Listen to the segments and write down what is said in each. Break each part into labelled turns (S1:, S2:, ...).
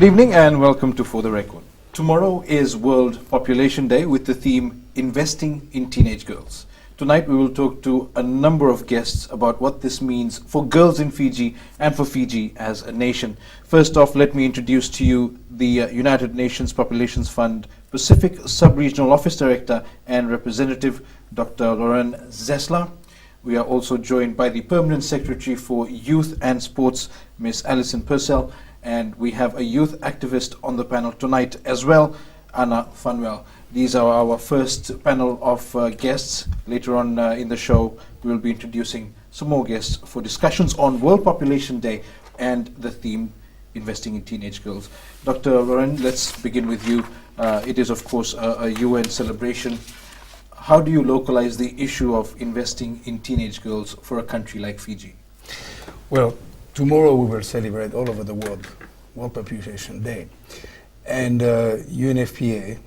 S1: Good evening and welcome to For the Record. Tomorrow is World Population Day with the theme Investing in Teenage Girls. Tonight we will talk to a number of guests about what this means for girls in Fiji and for Fiji as a nation. First off, let me introduce to you the United Nations Populations Fund Pacific Sub-Regional Office Director and Representative Dr. Lauren Zesler. We are also joined by the Permanent Secretary for Youth and Sports, Ms. Alison Purcell, and we have a youth activist on the panel tonight as well, Anna Funwell. These are our first panel of guests. Later on in the show, we will be introducing some more guests for discussions on World Population Day and the theme Investing in Teenage Girls. Dr. Lauren, let's begin with you. It is, of course, a UN celebration. How do you localize the issue of investing in teenage girls for a country like Fiji?
S2: Well, tomorrow we will celebrate all over the world World Population Day. And UNFPA,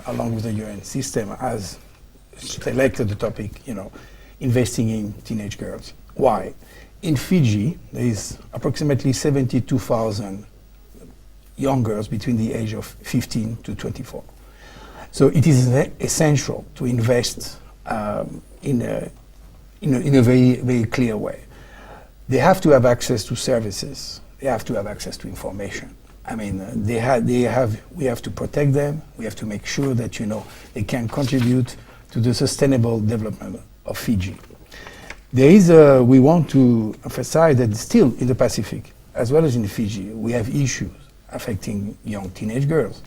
S2: along with the UN system, has selected the topic, investing in teenage girls. Why? In Fiji, there is approximately 72,000 young girls between the age of 15 to 24. So it is essential to invest in a very, very clear way. They have to have access to services. They have to have access to information. I mean, we have to protect them. We have to make sure that, they can contribute to the sustainable development of Fiji. We want to emphasize that still in the Pacific, as well as in Fiji, we have issues affecting young teenage girls.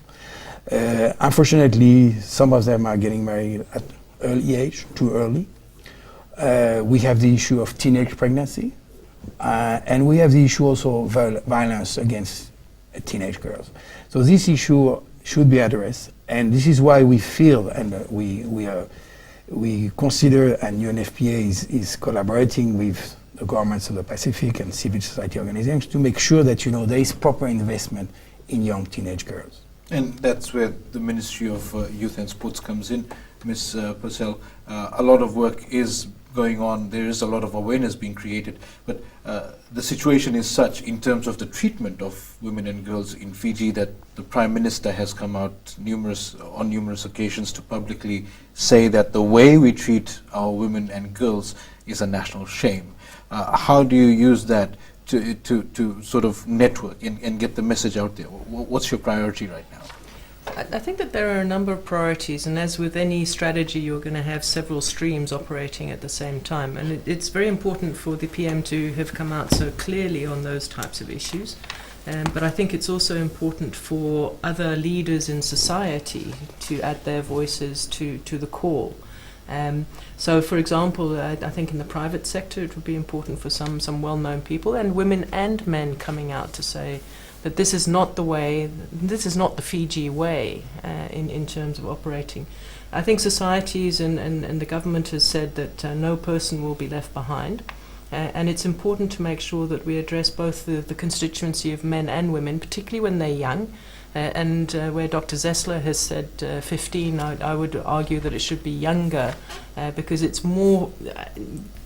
S2: Unfortunately, some of them are getting married at early age, too early. We have the issue of teenage pregnancy, and we have the issue also of violence against teenage girls. So this issue should be addressed, and this is why we feel and we consider, and UNFPA is collaborating with the governments of the Pacific and civil society organizations to make sure that there is proper investment in young teenage girls.
S1: And that's where the Ministry of Youth and Sports comes in. Ms. Purcell, a lot of work is going on. There is a lot of awareness being created. But the situation is such in terms of the treatment of women and girls in Fiji that the Prime Minister has come out on numerous occasions to publicly say that the way we treat our women and girls is a national shame. How do you use that to sort of network and get the message out there? What's your priority right now?
S3: I think that there are a number of priorities, and as with any strategy, you're going to have several streams operating at the same time. And it's very important for the PM to have come out so clearly on those types of issues. But I think it's also important for other leaders in society to add their voices to the call. So, for example, I think in the private sector it would be important for some well-known people, and women and men coming out to say that this is not the way, this is not the Fiji way in terms of operating. I think societies and the government has said that no person will be left behind. And it's important to make sure that we address both the constituency of men and women, particularly when they're young. And where Dr. Zesler has said 15, I would argue that it should be younger because it's more,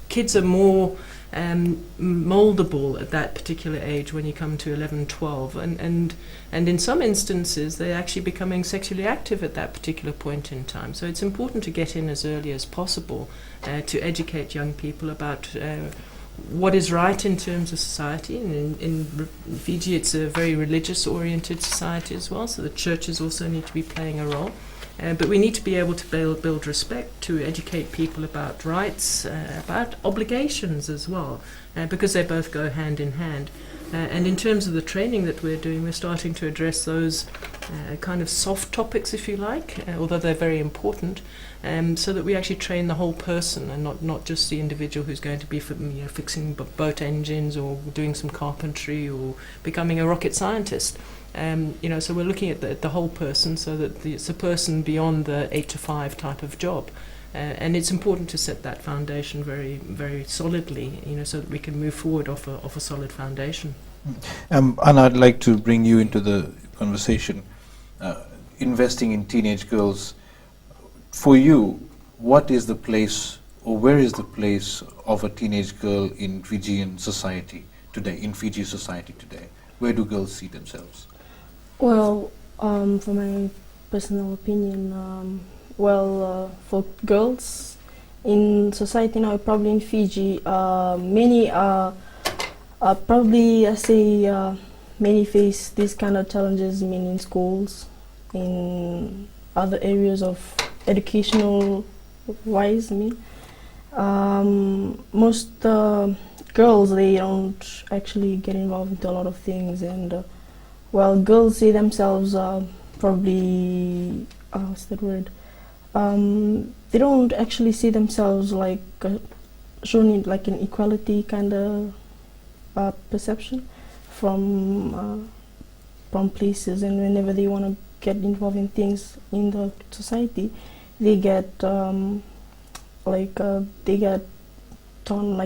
S3: kids are more moldable at that particular age when you come to 11, 12. And in some instances, they're actually becoming sexually active at that particular point in time. So it's important to get in as early as possible to educate young people about what is right in terms of society. And in Fiji, it's a very religious-oriented society as well, so the churches also need to be playing a role. But we need to be able to build respect, to educate people about rights, about obligations as well, because they both go hand in hand. And in terms of the training that we're doing, we're starting to address those kind of soft topics, if you like, although they're very important, so that we actually train the whole person and not just the individual who's going to be fixing boat engines or doing some carpentry or becoming a rocket scientist. So we're looking at the whole person so that it's a person beyond the 8 to 5 type of job. And it's important to set that foundation very, very solidly, so that we can move forward off a solid foundation.
S1: Anna, I'd like to bring you into the conversation. Investing in teenage girls, for you, what is the place, or where is the place of a teenage girl in Fijian society today, in Fiji society today? Where do girls see themselves?
S4: Well, for my personal opinion, for girls in society now, probably in Fiji, many probably I say many face these kind of challenges, many in schools, in other areas of educational wise. Most girls, they don't actually get involved into a lot of things, and girls see themselves probably what's that word? They don't actually see themselves like shown like an equality kind of perception from places, and whenever they want to get involved in things in the society, they get they get torn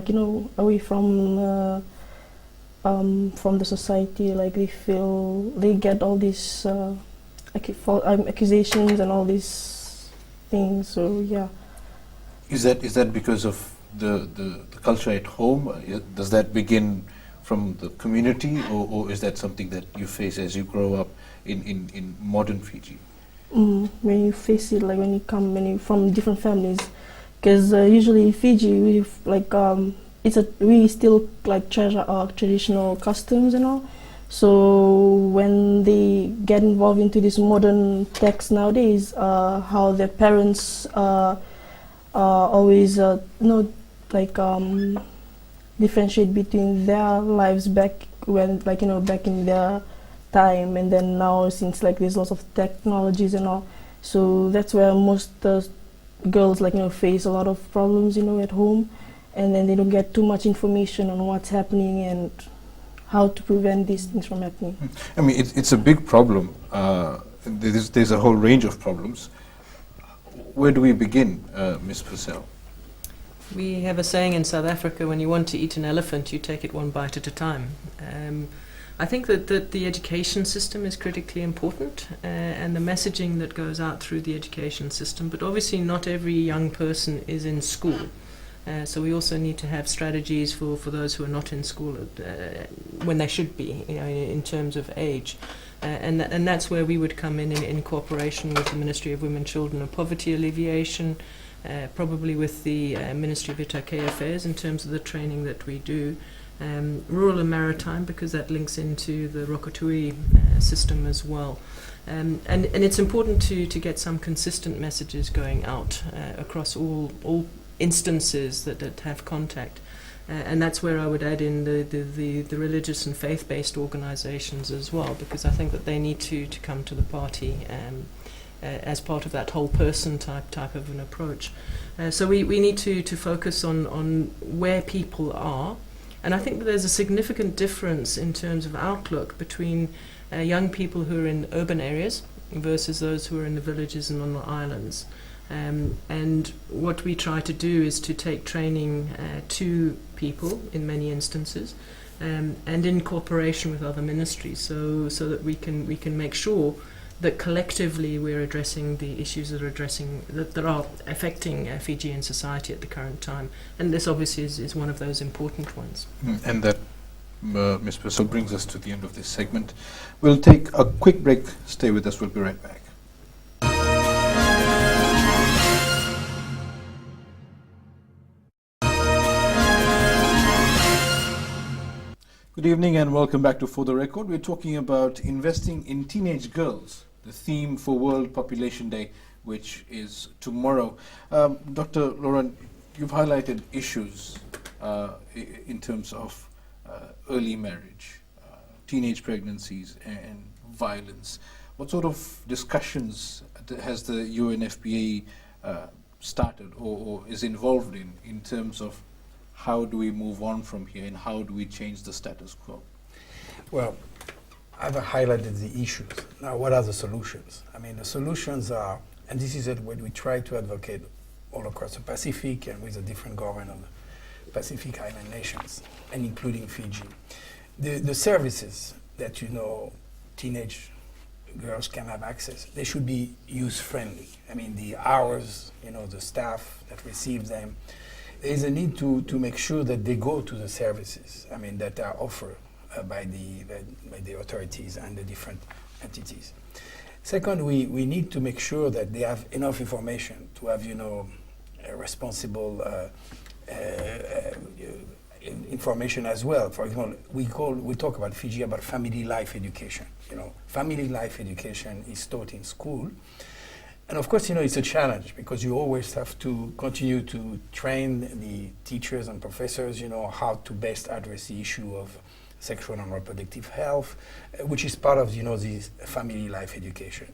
S4: away from the society. Like they feel they get all these accusations and all these things. So yeah.
S1: Is that because of the culture at home? Does that begin from the community, or is that something that you face as you grow up in modern Fiji?
S4: When you face it, like when you from different families, because usually in Fiji we still like treasure our traditional customs and all. So when they get involved into this modern text nowadays, how their parents always differentiate between their lives back when back in their time, and then now, since like there's lots of technologies and all. So that's where most girls face a lot of problems at home, and then they don't get too much information on what's happening and how to prevent these things from happening.
S1: I mean, it's a big problem. There's a whole range of problems. Where do we begin, Ms. Purcell?
S3: We have a saying in South Africa: when you want to eat an elephant, you take it one bite at a time. I think that the education system is critically important, and the messaging that goes out through the education system. But obviously not every young person is in school. So we also need to have strategies for those who are not in school when they should be, in terms of age. And that's where we would come in cooperation with the Ministry of Women, Children and Poverty Alleviation, probably with the Ministry of Itakei Affairs in terms of the training that we do. Rural and maritime, because that links into the Rokotui system as well. And it's important to get some consistent messages going out across all instances that have contact. And that's where I would add in the religious and faith-based organizations as well, because I think that they need to come to the party as part of that whole person type of an approach. So we need to focus on where people are. And I think that there's a significant difference in terms of outlook between young people who are in urban areas versus those who are in the villages and on the islands. And what we try to do is to take training to people in many instances, and in cooperation with other ministries, so that we can make sure that collectively we're addressing the issues that are affecting Fijian society at the current time. And this obviously is one of those important ones.
S1: And that, Ms. Purcell, brings us to the end of this segment. We'll take a quick break. Stay with us. We'll be right back. Good evening and welcome back to For the Record. We're talking about investing in teenage girls, the theme for World Population Day, which is tomorrow. Dr. Lauren, you've highlighted issues in terms of early marriage, teenage pregnancies and violence. What sort of discussions has the UNFPA started or is involved in terms of how do we move on from here and how do we change the status quo?
S2: Well, I've highlighted the issues. Now, what are the solutions? I mean, the solutions are, and this is what we try to advocate all across the Pacific and with the different governments of the Pacific Island nations, and including Fiji. The services that, teenage girls can have access, they should be user-friendly. I mean, the hours, the staff that receive them, there is a need to make sure that they go to the services, that are offered by the authorities and the different entities. Second, we need to make sure that they have enough information to have, a responsible information as well. For example, we talk about Fiji about family life education. Family life education is taught in school. And of course, it's a challenge because you always have to continue to train the teachers and professors, how to best address the issue of sexual and reproductive health, which is part of, this family life education.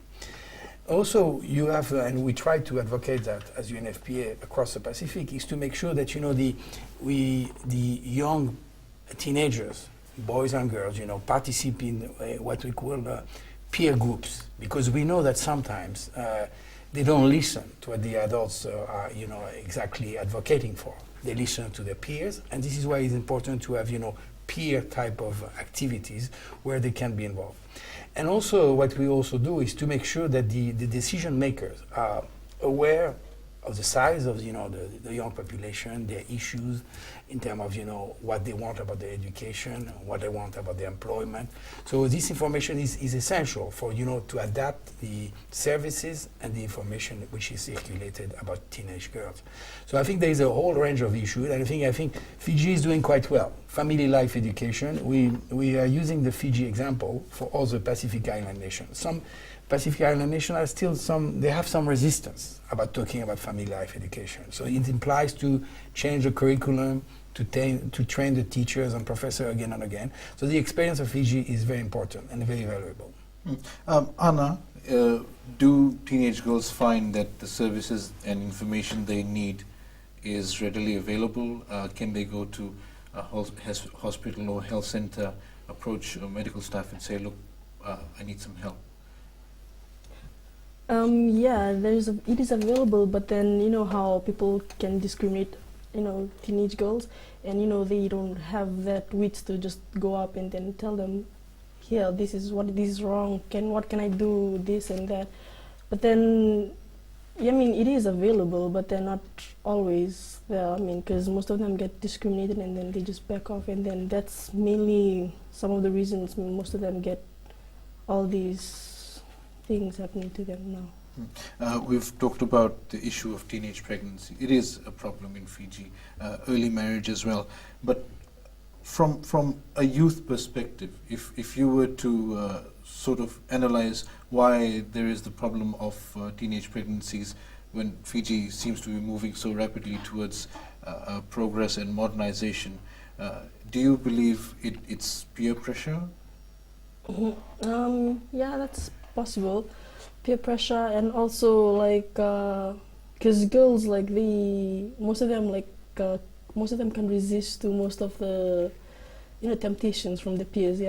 S2: Also, you have, and we try to advocate that as UNFPA across the Pacific, is to make sure that, the young teenagers, boys and girls, participate in what we call peer groups, because we know that sometimes they don't listen to what the adults are, exactly advocating for. They listen to their peers, and this is why it's important to have, peer type of activities where they can be involved. And also, what we also do is to make sure that the decision makers are aware of the size of the young population, their issues in terms of what they want about their education, what they want about their employment. So this information is essential for to adapt the services and the information which is circulated about teenage girls. So I think there is a whole range of issues, and I think Fiji is doing quite well. Family life education, we are using the Fiji example for all the Pacific Island nations. Some Pacific Island nations are still they have some resistance about talking about family life education. So it implies to change the curriculum, to train the teachers and professors again and again. So the experience of Fiji is very important and very valuable.
S1: Anna, do teenage girls find that the services and information they need is readily available? Can they go to a hospital or health center, approach medical staff and say, look, I need some help?
S4: Yeah, it is available, but then how people can discriminate, teenage girls, and they don't have that wits to just go up and then tell them, here, this is wrong. What can I do? This and that. But then, it is available, but they're not always there. Because most of them get discriminated and then they just back off, and then that's mainly some of the reasons most of them get all these things happening to them now.
S1: We've talked about the issue of teenage pregnancy. It is a problem in Fiji, early marriage as well. But from a youth perspective, if you were to sort of analyze why there is the problem of teenage pregnancies when Fiji seems to be moving so rapidly towards progress and modernization, do you believe it's peer pressure?
S4: Yeah, that's possible. Peer pressure, and also because girls most of them can resist to most of the temptations from the peers,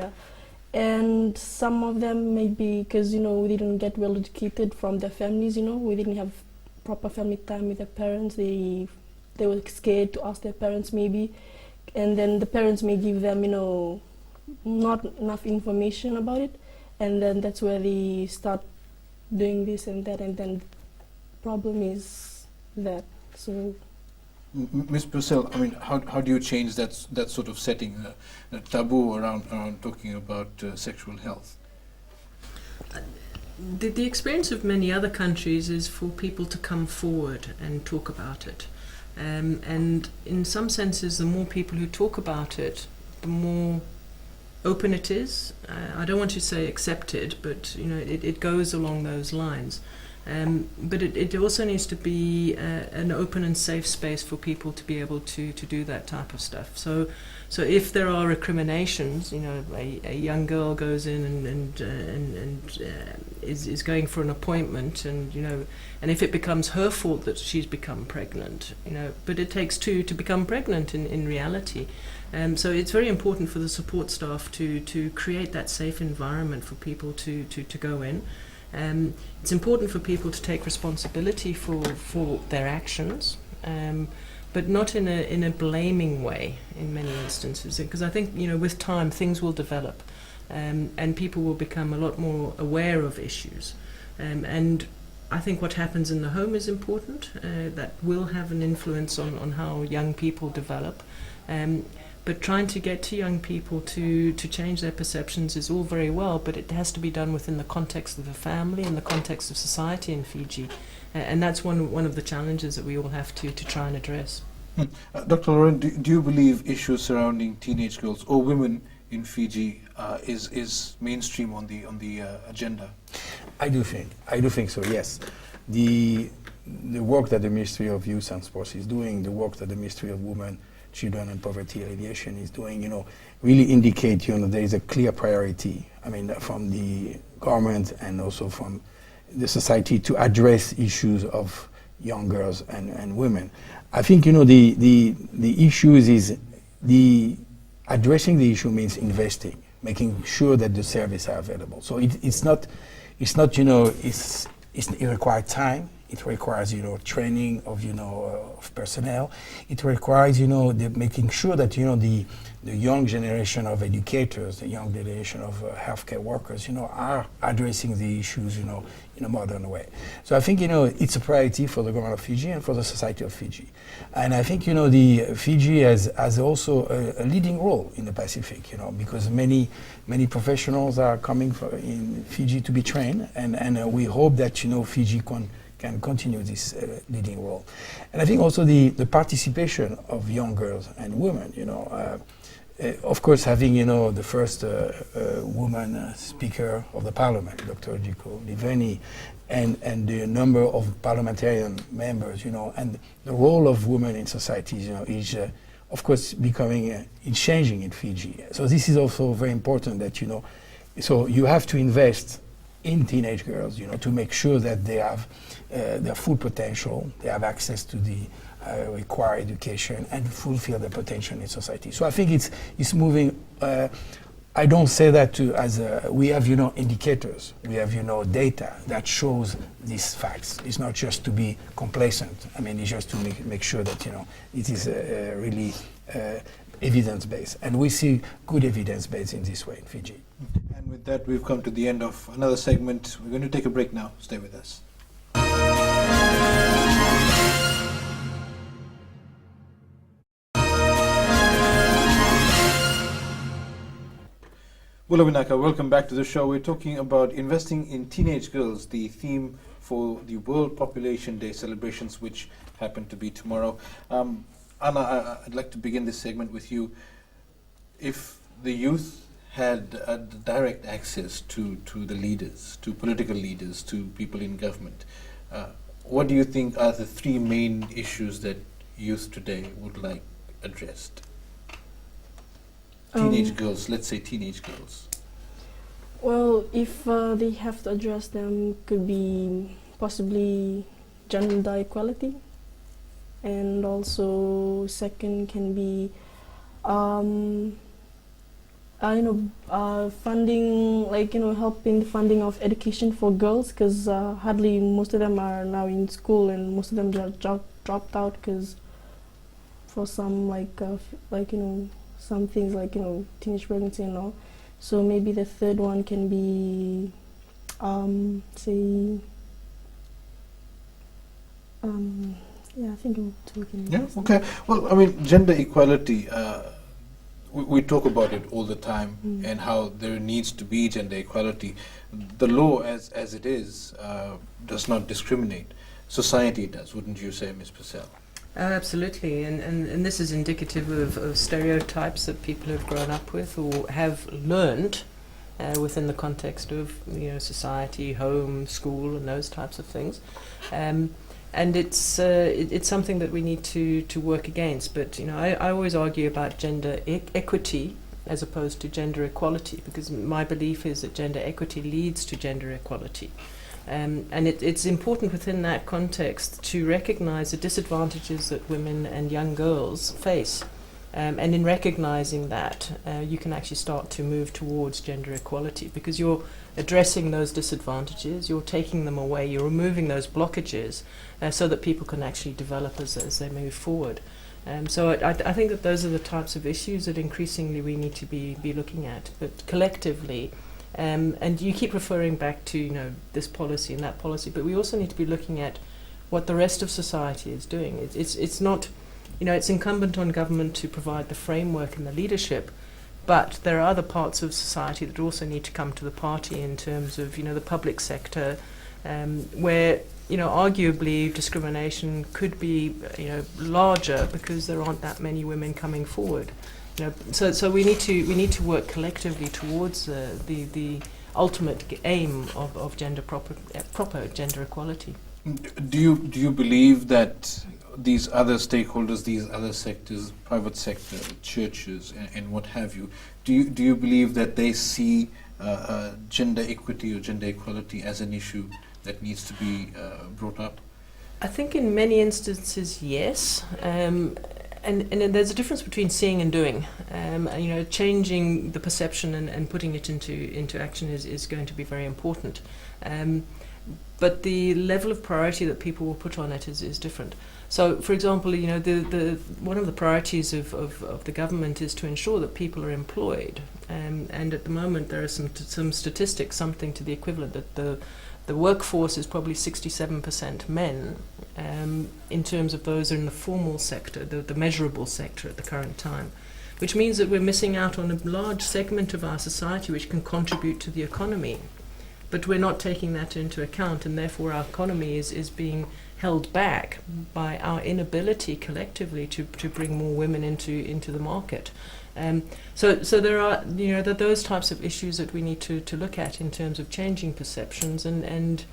S4: and some of them maybe because we didn't get well educated from their families, we didn't have proper family time with their parents. They were scared to ask their parents maybe, and then the parents may give them not enough information about it, and then that's where they start doing this and that, and then problem is that. So
S1: Ms. Purcell, how do you change that sort of setting, the taboo around talking about sexual health?
S3: The experience of many other countries is for people to come forward and talk about it. And in some senses, the more people who talk about it, the more open it is. I don't want to say accepted, but it goes along those lines. But it also needs to be an open and safe space for people to be able to do that type of stuff. So if there are recriminations, a young girl goes in and is going for an appointment, and if it becomes her fault that she's become pregnant, but it takes two to become pregnant in reality. So it's very important for the support staff to create that safe environment for people to go in. It's important for people to take responsibility for their actions, but not in a blaming way in many instances, because I think with time things will develop, and people will become a lot more aware of issues, and I think what happens in the home is important. That will have an influence on how young people develop. But trying to get to young people to change their perceptions is all very well, but it has to be done within the context of the family and the context of society in Fiji. And that's one of the challenges that we all have to try and address.
S1: Dr. Lauren, do you believe issues surrounding teenage girls or women in Fiji is mainstream on the agenda?
S2: I do think so. Yes, the work that the Ministry of Youth and Sports is doing, the work that the Ministry of Women, Children and Poverty Alleviation is doing, really indicate, there is a clear priority. I mean, from the government and also from the society to address issues of young girls and women. I think, the issues is addressing the issue means investing, making sure that the services are available. So it requires time. It requires, training of personnel. It requires, making sure that, the young generation of educators, the young generation of healthcare workers, are addressing the issues, in a modern way. So I think, it's a priority for the government of Fiji and for the society of Fiji. And I think, the Fiji has also a leading role in the Pacific, because many professionals are coming in Fiji to be trained, and we hope that, Fiji can continue this leading role. And I think also the participation of young girls and women, of course, having, the first woman speaker of the parliament, Dr. Jiko Liveni, and the number of parliamentarian members, and the role of women in society, is, of course, becoming, changing in Fiji. So this is also very important that, so you have to invest in teenage girls, to make sure that they have their full potential, they have access to the required education and fulfill their potential in society. So I think it's moving. I don't say that we have, indicators, we have, data that shows these facts. It's not just to be complacent. I mean, it's just to make sure that, it is really evidence-based. And we see good evidence-based in this way in Fiji.
S1: And with that, we've come to the end of another segment. We're going to take a break now. Stay with us. Wula Winaka, welcome back to the show. We're talking about investing in teenage girls, the theme for the World Population Day celebrations, which happen to be tomorrow. Anna, I'd like to begin this segment with you. If the youth had direct access to the leaders, to political leaders, to people in government, what do you think are the three main issues that youth today would like addressed? Teenage girls, let's say teenage girls.
S4: Well, if they have to address them, could be possibly gender equality, and also second can be funding, helping the funding of education for girls, because hardly most of them are now in school, and most of them dropped out because for some some things like teenage pregnancy and all. So maybe the third one can be I think I'm talking.
S1: Yeah, okay. Well, I mean, gender equality, we talk about it all the time, and how there needs to be gender equality. The law as it is does not discriminate. Society does, wouldn't you say, Ms. Purcell?
S3: Absolutely, and this is indicative of stereotypes that people have grown up with or have learned within the context of society, home, school, and those types of things. And it's something that we need to work against. But I always argue about gender equity as opposed to gender equality, because my belief is that gender equity leads to gender equality. And it's important within that context to recognize the disadvantages that women and young girls face. And in recognizing that, you can actually start to move towards gender equality, because you're addressing those disadvantages, you're taking them away, you're removing those blockages so that people can actually develop as they move forward. So I think that those are the types of issues that increasingly we need to be looking at. But collectively, and you keep referring back to this policy and that policy, but we also need to be looking at what the rest of society is doing. It's not it's incumbent on government to provide the framework and the leadership, but there are other parts of society that also need to come to the party in terms of, the public sector, where, arguably discrimination could be, larger because there aren't that many women coming forward. So we need to work collectively towards the ultimate aim of proper gender equality.
S1: Do you believe that these other stakeholders, these other sectors, private sector, churches, and what have you, do you believe that they see gender equity or gender equality as an issue that needs to be brought up?
S3: I think in many instances, yes. And there's a difference between seeing and doing. Changing the perception and putting it into action is going to be very important. But the level of priority that people will put on it is different. So, for example, the one of the priorities of the government is to ensure that people are employed. And at the moment, there are some statistics, something to the equivalent that the workforce is probably 67% men in terms of those in the formal sector, the measurable sector at the current time, which means that we're missing out on a large segment of our society which can contribute to the economy. But we're not taking that into account, and therefore our economy is being held back by our inability collectively to bring more women into the market. So there are those types of issues that we need to look at in terms of changing perceptions and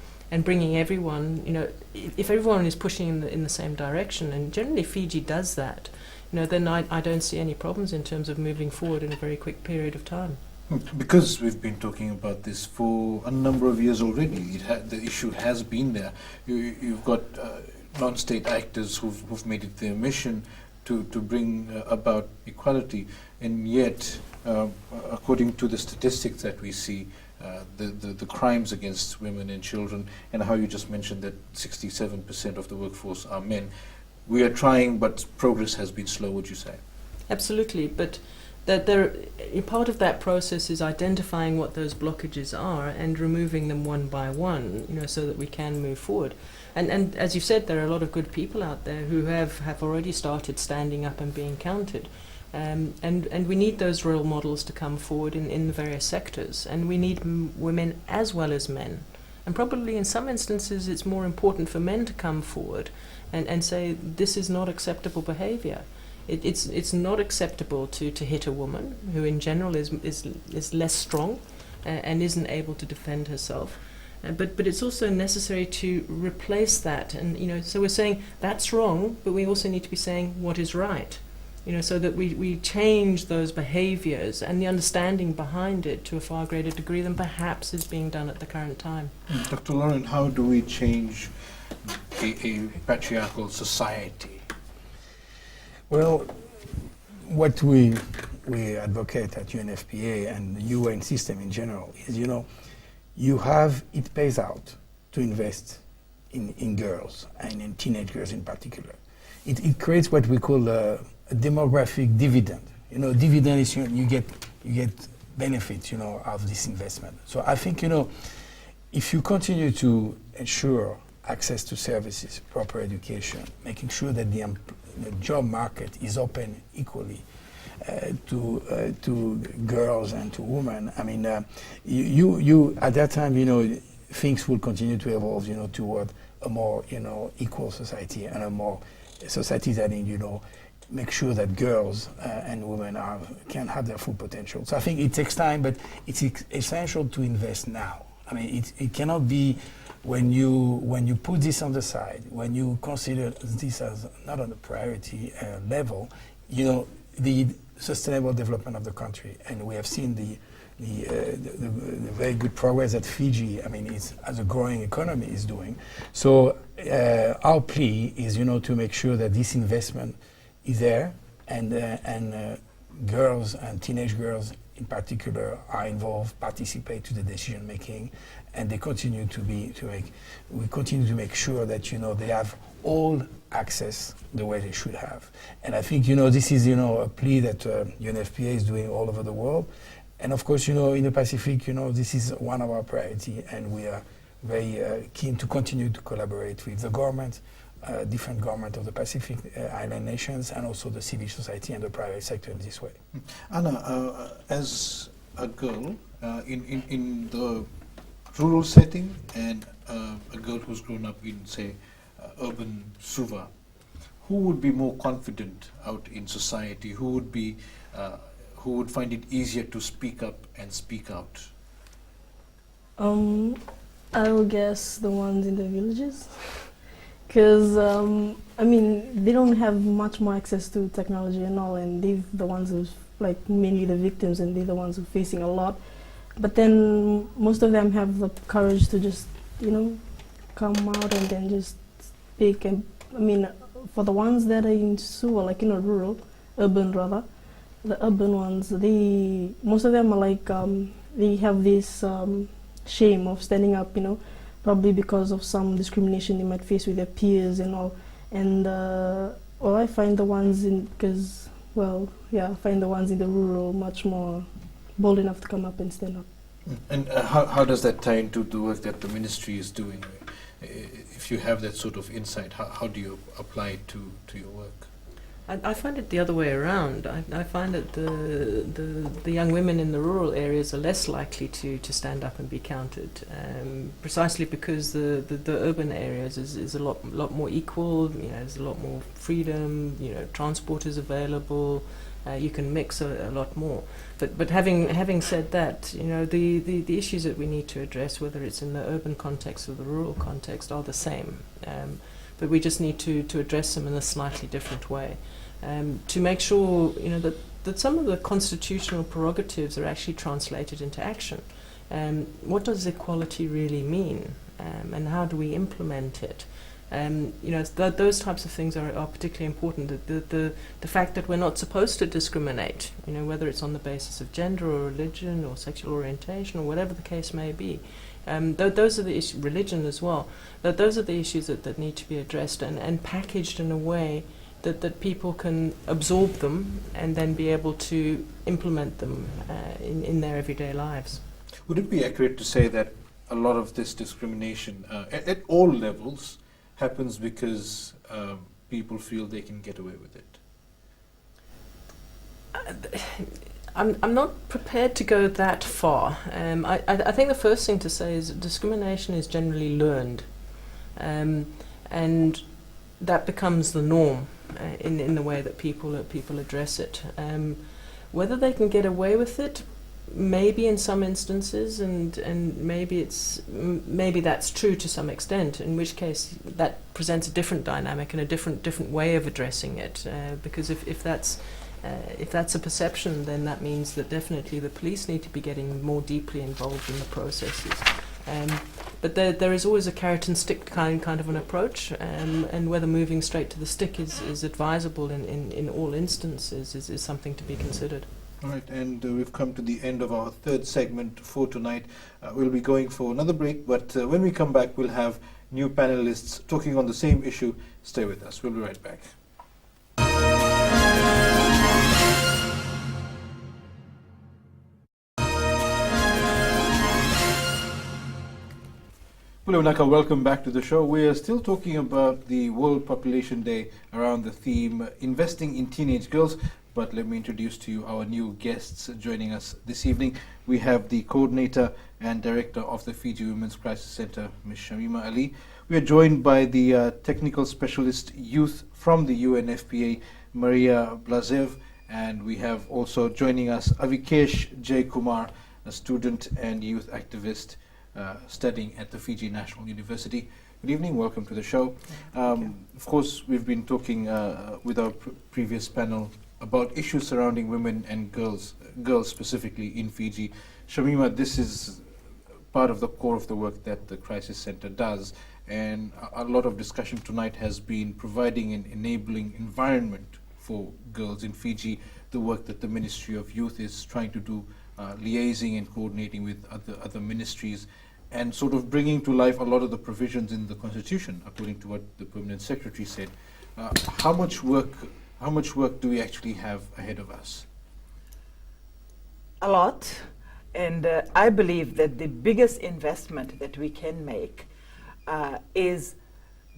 S3: bringing everyone. If everyone is pushing in the same direction, and generally Fiji does that, then I don't see any problems in terms of moving forward in a very quick period of time.
S1: Because we've been talking about this for a number of years already, the issue has been there. You've got non-state actors who've made it their mission to bring about equality, and yet, according to the statistics that we see, the crimes against women and children, and how you just mentioned that 67% of the workforce are men, we are trying, but progress has been slow, would you say?
S3: Absolutely, but part of that process is identifying what those blockages are and removing them one by one, so that we can move forward. And as you said, there are a lot of good people out there who have already started standing up and being counted. And we need those role models to come forward in the various sectors. And we need women as well as men. And probably in some instances it's more important for men to come forward and say, this is not acceptable behavior. It's not acceptable to hit a woman who in general is less strong and isn't able to defend herself. But it's also necessary to replace that. And so we're saying that's wrong, but we also need to be saying what is right. So that we change those behaviors and the understanding behind it to a far greater degree than perhaps is being done at the current time.
S1: Dr. Lauren, how do we change a patriarchal society?
S2: Well, what we advocate at UNFPA and the UN system in general is, it pays out to invest in girls and in teenage girls in particular. It creates what we call a demographic dividend. Dividend is you get benefits, of this investment. So I think, if you continue to ensure access to services, proper education, making sure that the job market is open equally to girls and to women. I mean, you at that time, things will continue to evolve, toward a more, equal society and a more society that, make sure that girls and women can have their full potential. So I think it takes time, but it's essential to invest now. I mean, it cannot be when you put this on the side, when you consider this as not on the priority level, the sustainable development of the country, and we have seen the very good progress that Fiji, as a growing economy, is doing. So our plea is, to make sure that this investment is there, and girls and teenage girls in particular are involved, participate to the decision making, and they continue we continue to make sure that they have all access the way they should have. And I think this is a plea that UNFPA is doing all over the world, and of course in the Pacific this is one of our priority, and we are very keen to continue to collaborate with the government, different governments of the Pacific Island nations, and also the civil society and the private sector in this way.
S1: Anna, as a girl in the rural setting and a girl who's grown up in, say, urban Suva, who would be more confident out in society? Who would find it easier to speak up and speak out?
S4: I will guess the ones in the villages, because I mean they don't have much more access to technology and all, and they're the ones who's like mainly the victims, and they're the ones who are facing a lot. But then most of them have the courage to just come out and then just speak. And I mean, for the ones that are in Suva, like in a urban rather, the urban ones, most of them are like they have this shame of standing up, probably because of some discrimination they might face with their peers and all. And I find the ones I find the ones in the rural much more bold enough to come up and stand up.
S1: And how does that tie into the work that the ministry is doing? If you have that sort of insight, how do you apply it to your work?
S3: I find it the other way around. I find that the young women in the rural areas are less likely to stand up and be counted, precisely because the urban areas is a lot more equal. There's a lot more freedom. Transport is available. You can mix a lot more. But having said that, the issues that we need to address, whether it's in the urban context or the rural context, are the same. But we just need to address them in a slightly different way, to make sure that some of the constitutional prerogatives are actually translated into action. What does equality really mean, and how do we implement it? Those types of things are particularly important. The fact that we're not supposed to discriminate, whether it's on the basis of gender or religion or sexual orientation or whatever the case may be. Those are the issues, religion as well. Those are the issues that need to be addressed and packaged in a way that people can absorb them and then be able to implement them in their everyday lives.
S1: Would it be accurate to say that a lot of this discrimination at all levels happens because people feel they can get away with it?
S3: I'm not prepared to go that far. I think the first thing to say is discrimination is generally learned, and that becomes the norm in the way that people address it. Whether they can get away with it, maybe in some instances, and maybe that's true to some extent, in which case that presents a different dynamic and a different way of addressing it, because if that's a perception, then that means that definitely the police need to be getting more deeply involved in the processes. But there is always a carrot and stick kind of an approach, and whether moving straight to the stick is advisable in all instances is something to be considered.
S1: All right, and we've come to the end of our third segment for tonight. We'll be going for another break, but when we come back, we'll have new panelists talking on the same issue. Stay with us. We'll be right back. Hello, Naka. Welcome back to the show. We are still talking about the World Population Day around the theme Investing in Teenage Girls. But let me introduce to you our new guests joining us this evening. We have the coordinator and director of the Fiji Women's Crisis Center, Ms. Shamima Ali. We are joined by the technical specialist youth from the UNFPA, Maria Blazev. And we have also joining us Avikesh J. Kumar, a student and youth activist studying at the Fiji National University. Good evening, welcome to the show. Of course, we've been talking with our previous panel about issues surrounding women and girls specifically in Fiji. Shamima, this is part of the core of the work that the Crisis Center does, and a lot of discussion tonight has been providing an enabling environment for girls in Fiji, the work that the Ministry of Youth is trying to do, liaising and coordinating with other ministries, and sort of bringing to life a lot of the provisions in the Constitution, according to what the Permanent Secretary said. How much work do we actually have ahead of us?
S5: A lot, and I believe that the biggest investment that we can make is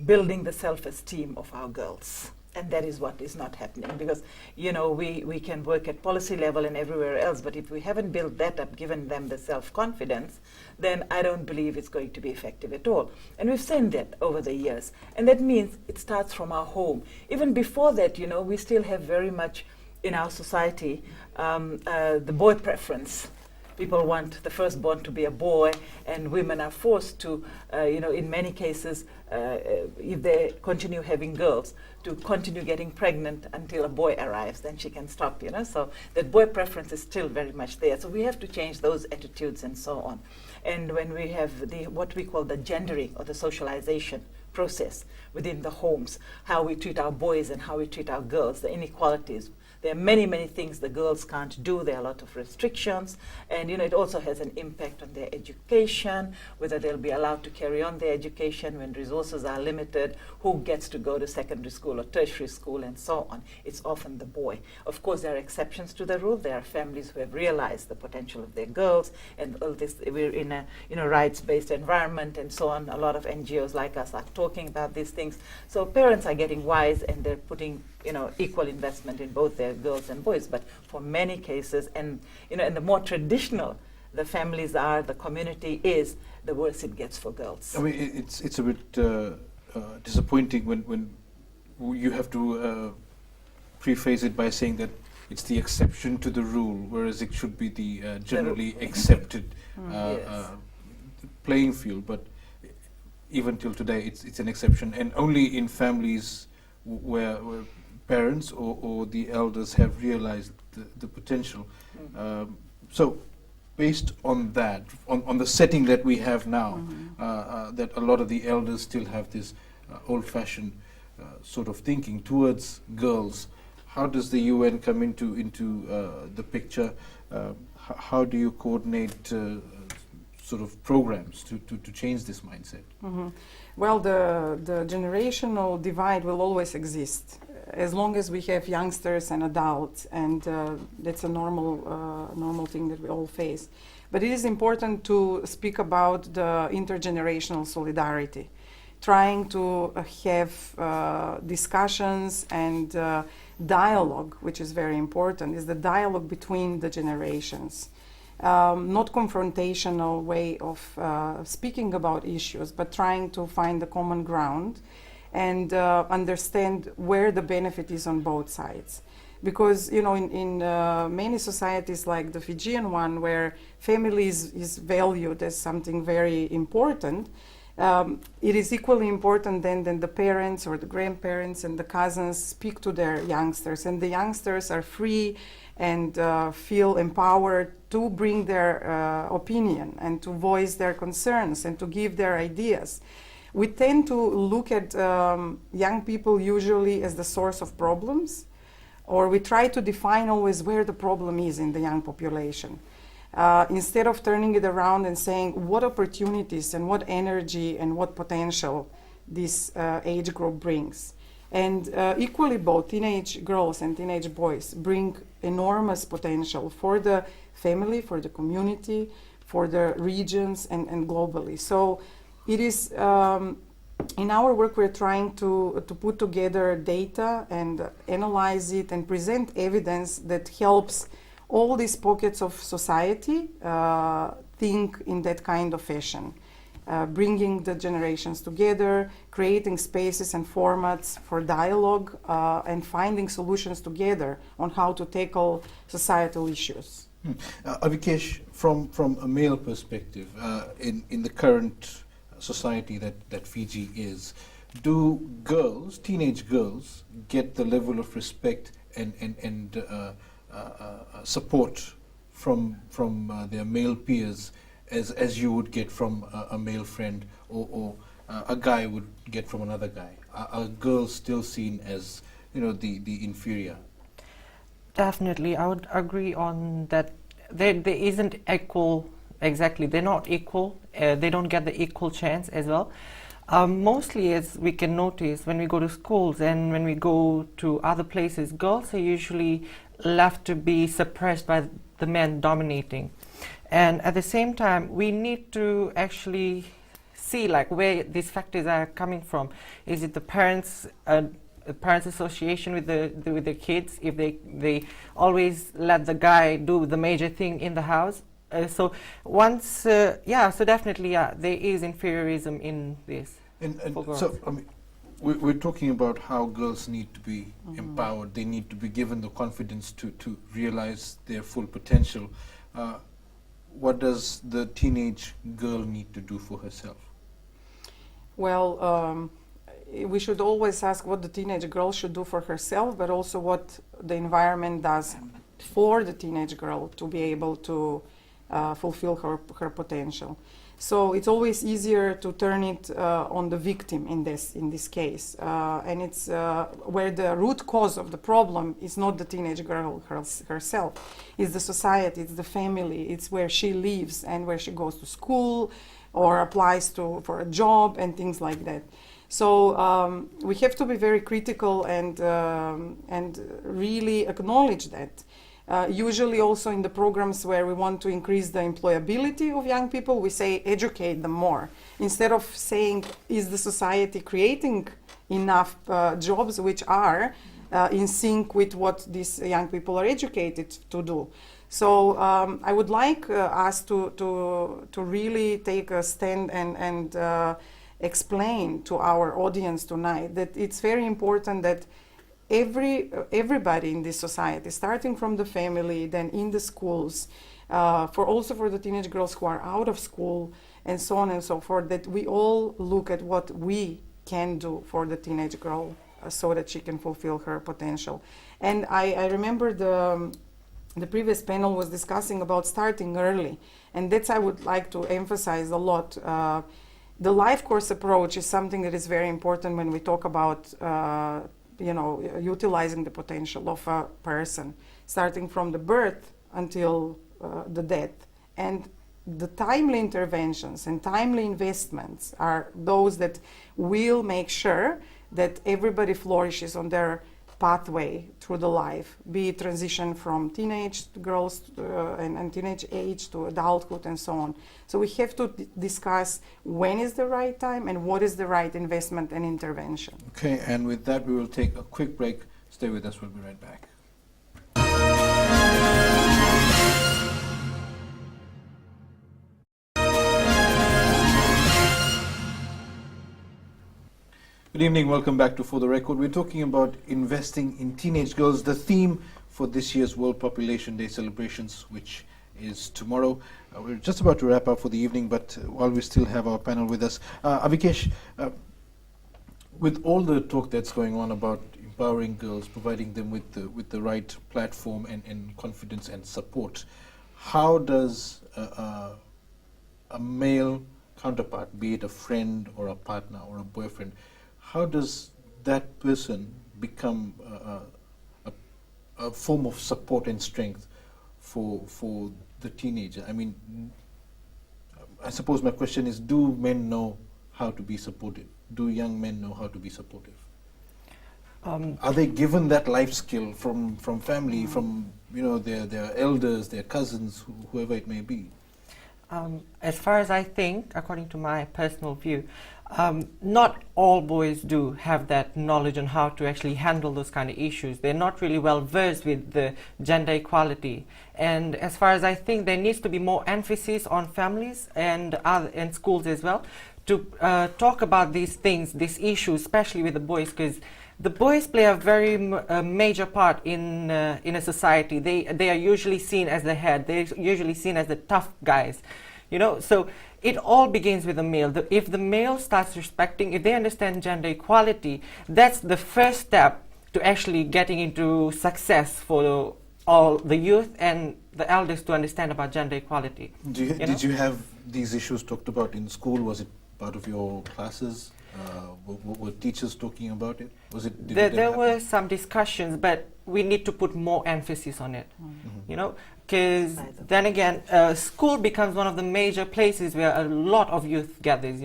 S5: building the self-esteem of our girls. And that is what is not happening, because we can work at policy level and everywhere else, but if we haven't built that up, given them the self-confidence, then I don't believe it's going to be effective at all. And we've seen that over the years, and that means it starts from our home. Even before that, we still have very much in our society the boy preference. People want the firstborn to be a boy, and women are forced to, in many cases, if they continue having girls, to continue getting pregnant until a boy arrives, then she can stop, So that boy preference is still very much there. So we have to change those attitudes and so on. And when we have what we call the gendering or the socialization process within the homes, how we treat our boys and how we treat our girls, the inequalities. There are many, many things the girls can't do. There are a lot of restrictions. And, it also has an impact on their education, whether they'll be allowed to carry on their education when resources are limited, who gets to go to secondary school or tertiary school, and so on. It's often the boy. Of course, there are exceptions to the rule. There are families who have realized the potential of their girls, and all this, we're in a rights-based environment and so on. A lot of NGOs like us are talking about these things. So parents are getting wise, and they're putting equal investment in both their girls and boys. But for many cases, and and the more traditional the families are, the community is, the worse it gets for girls.
S1: I mean, it's a bit disappointing when you have to preface it by saying that it's the exception to the rule, whereas it should be the generally accepted
S5: Yes.
S1: playing field. But even till today, it's an exception, and only in families where parents or the elders have realized the potential. So based on that, on the setting that we have now, that a lot of the elders still have this old-fashioned sort of thinking towards girls, how does the UN come into the picture? How do you coordinate sort of programs to change this mindset?
S6: Well, the generational divide will always exist as long as we have youngsters and adults, and that's a normal thing that we all face. But it is important to speak about the intergenerational solidarity, trying to have discussions and dialogue, which is very important, is the dialogue between the generations. Not confrontational way of speaking about issues, but trying to find the common ground and understand where the benefit is on both sides. Because in many societies like the Fijian one, where family is valued as something very important, it is equally important then the parents or the grandparents and the cousins speak to their youngsters, and the youngsters are free and feel empowered to bring their opinion and to voice their concerns and to give their ideas. We tend to look at young people usually as the source of problems, or we try to define always where the problem is in the young population. Instead of turning it around and saying what opportunities and what energy and what potential this age group brings. And equally both teenage girls and teenage boys bring enormous potential for the family, for the community, for the regions and globally. So it is, in our work we're trying to put together data and analyze it and present evidence that helps all these pockets of society think in that kind of fashion. Bringing the generations together, creating spaces and formats for dialogue, and finding solutions together on how to tackle societal issues.
S1: Avikesh, from a male perspective, in the current society that Fiji is, do girls, teenage girls, get the level of respect and support from their male peers as you would get from a male friend or a guy would get from another guy? Are girls still seen as the inferior?
S7: Definitely, I would agree on that. There isn't equal, exactly, they're not equal, they don't get the equal chance as well. Mostly, as we can notice when we go to schools and when we go to other places, girls are usually left to be suppressed by the men dominating. And at the same time, we need to actually see like where these factors are coming from. Is it the parents association with the kids, if they always let the guy do the major thing in the house? So definitely, there is inferiorism in this.
S1: And
S7: for girls.
S1: so, I mean, we're talking about how girls need to be empowered. They need to be given the confidence to realize their full potential. What does the teenage girl need to do for herself?
S6: Well, we should always ask what the teenage girl should do for herself, but also what the environment does for the teenage girl to be able to fulfill her potential. So it's always easier to turn it on the victim in this case, and it's where the root cause of the problem is not the teenage girl herself. It's the society, it's the family, it's where she lives and where she goes to school or applies for a job and things like that. So we have to be very critical and really acknowledge that. Usually also in the programs where we want to increase the employability of young people, we say educate them more. Instead of saying, is the society creating enough jobs which are in sync with what these young people are educated to do. So I would like us to really take a stand and explain to our audience tonight that it's very important that everybody in this society, starting from the family, then in the schools, for the teenage girls who are out of school, and so on and so forth, that we all look at what we can do for the teenage girl so that she can fulfill her potential. And I remember the previous panel was discussing about starting early, and that's I would like to emphasize a lot. The life course approach is something that is very important when we talk about utilizing the potential of a person, starting from the birth until the death. And the timely interventions and timely investments are those that will make sure that everybody flourishes on their pathway through the life, be it transition from teenage girls and teenage age to adulthood and so on. So we have to discuss when is the right time and what is the right investment and intervention.
S1: Okay, and with that we will take a quick break. Stay with us, we'll be right back. Good evening, welcome back to For the Record. We're talking about investing in teenage girls, the theme for this year's World Population Day celebrations, which is tomorrow. We're just about to wrap up for the evening, but while we still have our panel with us, Avikesh, with all the talk that's going on about empowering girls, providing them with the right platform and confidence and support, how does a male counterpart, be it a friend or a partner or a boyfriend, how does that person become a form of support and strength for the teenager? I mean, I suppose my question is, do men know how to be supportive? Do young men know how to be supportive? Are they given that life skill from family, from their elders, their cousins, whoever it may be?
S7: As far as I think, according to my personal view, not all boys do have that knowledge on how to actually handle those kind of issues. They're not really well versed with the gender equality. And as far as I think, there needs to be more emphasis on families and schools as well to talk about these things, these issues, especially with the boys, because the boys play a very major part in a society. They are usually seen as the head. They're usually seen as the tough guys, So it all begins with the male. If the male starts respecting, if they understand gender equality, that's the first step to actually getting into success for all the youth and the elders to understand about gender equality.
S1: Did you have these issues talked about in school? Was it part of your classes? Were teachers talking about it?
S7: There were some discussions, but we need to put more emphasis on it. Because then again, school becomes one of the major places where a lot of youth gathers.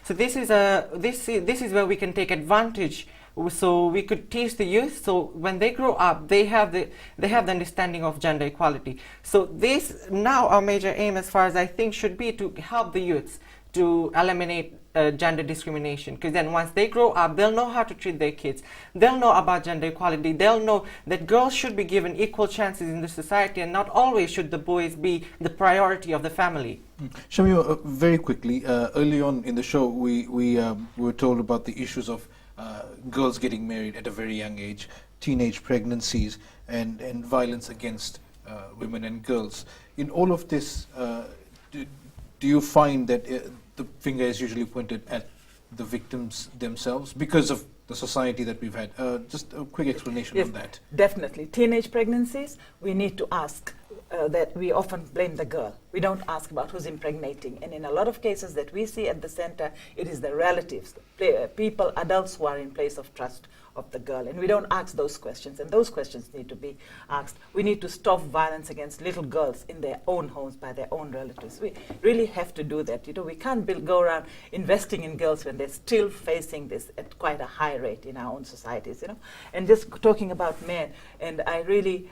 S7: So this is where we can take advantage. So we could teach the youth. So when they grow up, they have the understanding of gender equality. So this now our major aim, as far as I think, should be to help the youths to eliminate gender discrimination, because then once they grow up, they'll know how to treat their kids. They'll know about gender equality. They'll know that girls should be given equal chances in the society, and not always should the boys be the priority of the family.
S1: Shamima, very quickly, early on in the show, we were told about the issues of girls getting married at a very young age, teenage pregnancies, and violence against women and girls. In all of this, do you find that the finger is usually pointed at the victims themselves because of the society that we've had? Just a quick explanation
S5: Yes,
S1: on that.
S5: definitely. Teenage pregnancies, we need to ask that we often blame the girl. We don't ask about who's impregnating. And in a lot of cases that we see at the center, it is the relatives, people, adults who are in place of trust of the girl. And we don't ask those questions. And those questions need to be asked. We need to stop violence against little girls in their own homes by their own relatives. We really have to do that. You know, we can't go around investing in girls when they're still facing this at quite a high rate in our own societies, you know. And just talking about men, and I really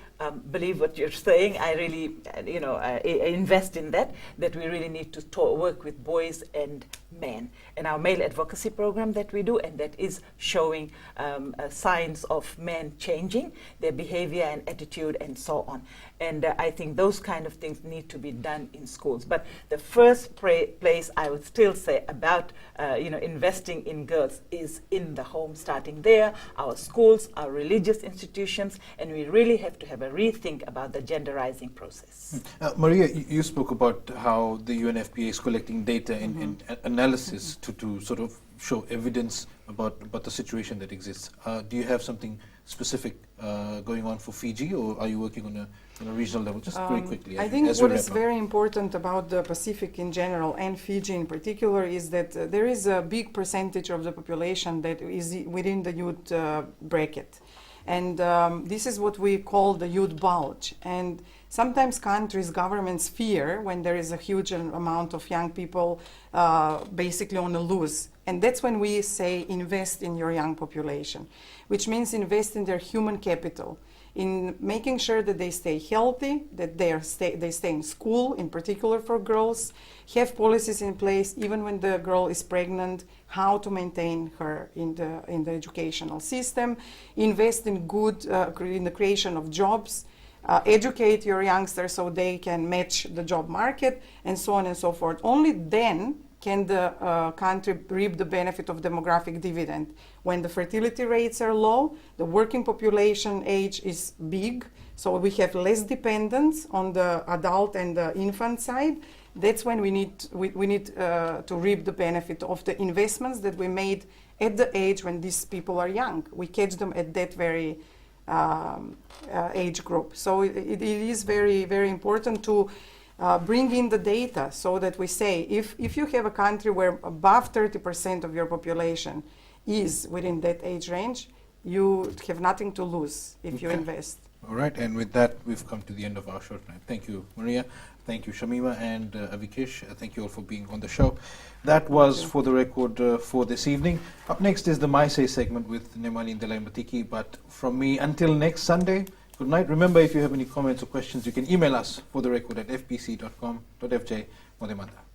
S5: believe what you're saying. I really, I invest in that we really need to work with boys and men. And our male advocacy program that we do, and that is showing signs of men changing their behavior and attitude and so on. And I think those kind of things need to be done in schools. But the first place I would still say about investing in girls is in the home, starting there, our schools, our religious institutions, and we really have to have a rethink about the genderizing process.
S1: Maria, you spoke about how the UNFPA is collecting data and analysis to sort of show evidence about the situation that exists. Do you have something specific going on for Fiji, or are you working on a regional level? Just very quickly.
S6: I think what is very important about the Pacific in general and Fiji in particular is that there is a big percentage of the population that is within the youth bracket. And this is what we call the youth bulge. And sometimes countries, governments fear when there is a huge amount of young people basically on the loose. And that's when we say invest in your young population, which means invest in their human capital, in making sure that they stay healthy, that they stay in school, in particular for girls, have policies in place even when the girl is pregnant, how to maintain her in the educational system, invest in in the creation of jobs, educate your youngsters so they can match the job market, and so on and so forth. Only then can the country reap the benefit of demographic dividend. When the fertility rates are low, the working population age is big, so we have less dependence on the adult and the infant side. That's when we need to reap the benefit of the investments that we made at the age when these people are young. We catch them at that very age group. So it is very, very important to bring in the data so that we say if you have a country where above 30% of your population is within that age range, you have nothing to lose if you invest.
S1: All right, and with that, we've come to the end of our show tonight. Thank you, Maria. Thank you, Shamima and Avikesh. Thank you all for being on the show. That was For the Record for this evening. Up next is the My Say segment with Nemani Ndelai Matiki. But from me, until next Sunday, good night. Remember, if you have any comments or questions, you can email us for the record at fbc.com.fj. Modemata.